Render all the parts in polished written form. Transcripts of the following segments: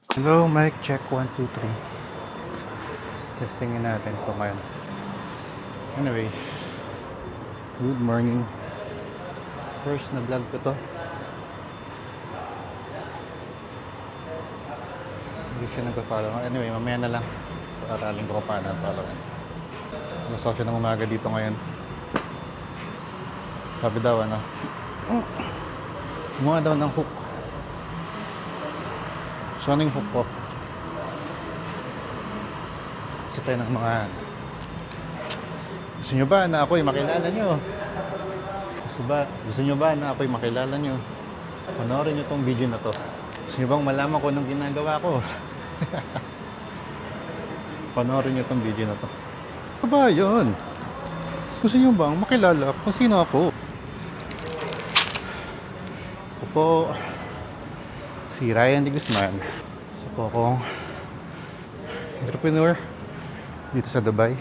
Hello, mic check 1, 2, 3. Testingin natin kung ngayon. Anyway, good morning. First na vlog ko to. Hindi siya nagpa-follow. Anyway, mamaya na lang. Aralin ko paano follow. Alas 8 ng umaga dito ngayon. Sabi daw gumawa daw ng hook. So ano yung hook ko? Kasi tayo ng mga gusto nyo ba na ako'y makilala nyo? Gusto nyo ba na ako'y makilala nyo? Panoorin nyo tong video na to. Gusto nyo bang malaman ko anong ginagawa ko? Panoorin nyo tong video na to. Ano ba yun? Gusto nyo bang makilala kung sino ako? Ako po si Ryan de Guzman. Isa po akong entrepreneur dito sa Dubai.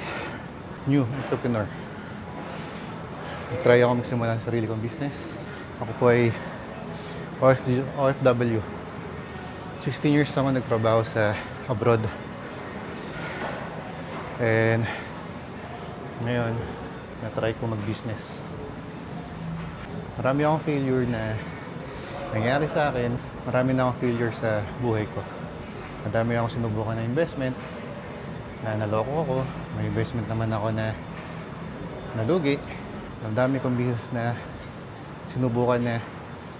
New entrepreneur. Try ako magsimula ng sarili kong business. Ako po ay OFW. 16 years ako nagtrabaho sa abroad. And ngayon, na-try ko mag-business. Marami akong failure na nangyari sa akin. Marami na akong failure sa buhay ko. Madami akong sinubukan na investment na naloko ako. May investment naman ako na nalugi. Ang dami kong business na sinubukan na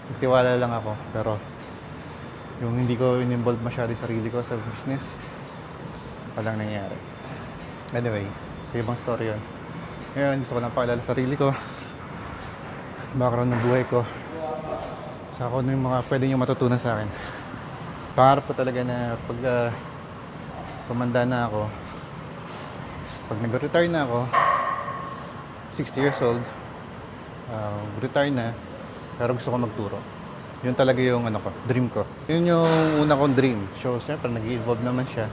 nagtiwala lang ako. Pero yung hindi ko in-involve masyado sa sarili ko sa business, walang nangyari. Anyway, sa ibang story yun. Ngayon, gusto ko lang pakilala sarili ko, background ng buhay ko, sa ako ano yung mga pwede nyo matutunan sa akin. Pangarap ko talaga na pag tumanda na ako, pag nag-retire na ako, 60 years old, retire na, pero gusto ko magturo. Yun talaga yung dream ko. Yun yung una kong dream. So, siyempre, nag-evolve naman siya.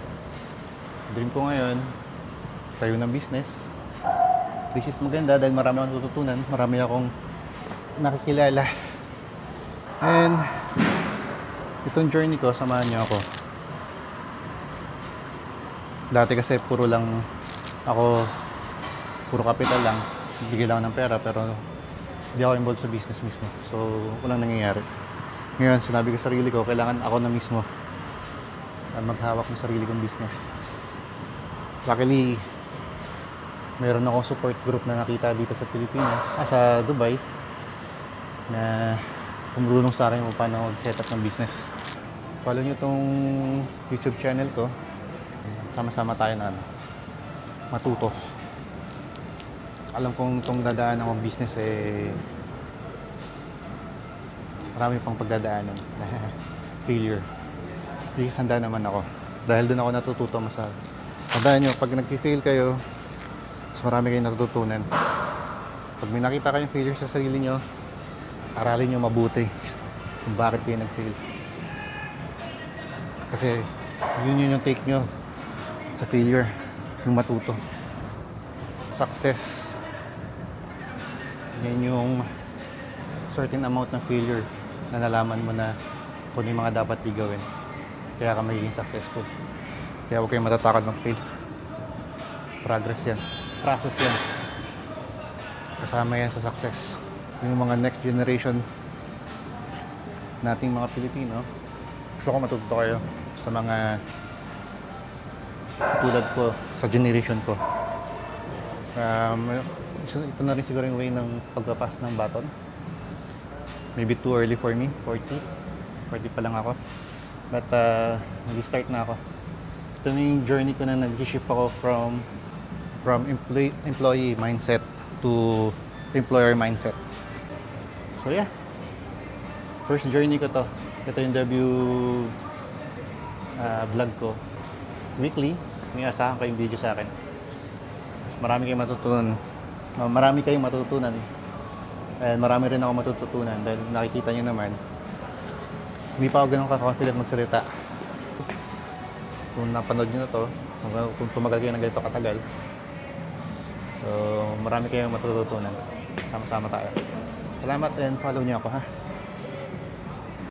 Dream ko ngayon, tayo ng business. Which is maganda dahil marami akong tututunan, marami akong nakikilala. And itong journey ko, samahan niyo ako. Dati kasi puro capital lang, bigay lang ng pera, pero hindi ako involved sa business mismo. So, walang nangyayari. Ngayon, sinabi ko sa sarili ko, kailangan ako na mismo maghawak ng sarili kong business. Luckily, meron akong support group na nakita dito sa Pilipinas, sa Dubai, na tumulong sa akin kung paano mag-set up ng business. Follow nyo tong YouTube channel ko. Sama-sama tayo na matuto. Alam kong itong dadaan ng business marami pang pagdadaanan na failure. Hindi handa naman ako. Dahil doon ako natututo masabi. Tandaan nyo, pag nag-fail kayo, mas marami kayong natututunan. Pag may nakita kayong failure sa sarili nyo, aralin nyo mabuti kung bakit kayo nag-fail. Kasi yun yung take nyo sa failure, yung matuto. Success, yan yung certain amount ng failure na nalaman mo na kung yung mga dapat gawin. Kaya ka magiging successful. Kaya huwag kayong matatakot mag-fail. Progress yan. Process yan. Kasama yan sa success. Yung mga next generation nating mga Pilipino, gusto ko matuto kayo sa mga tulad ko, sa generation ko. Ito na rin siguro yung way ng pagpapas ng baton. Maybe too early for me, 40 pa lang ako. But nag-start na ako. Ito na yung journey ko na nag-shift ako from employee mindset to employer mindset. So yeah, first journey ko to. Ito yung debut vlog ko. Weekly, may asahan kayong video sa akin. Mas marami kayong matutunan. And marami rin ako matututunan dahil nakikita nyo naman, hindi pa ako ganun ka-confident magsalita. Kung napanood nyo na to, kung tumagal kayo ng ganito katagal, so marami kayong matututunan. Sama-sama tayo. Salamat and follow nyo ako ha.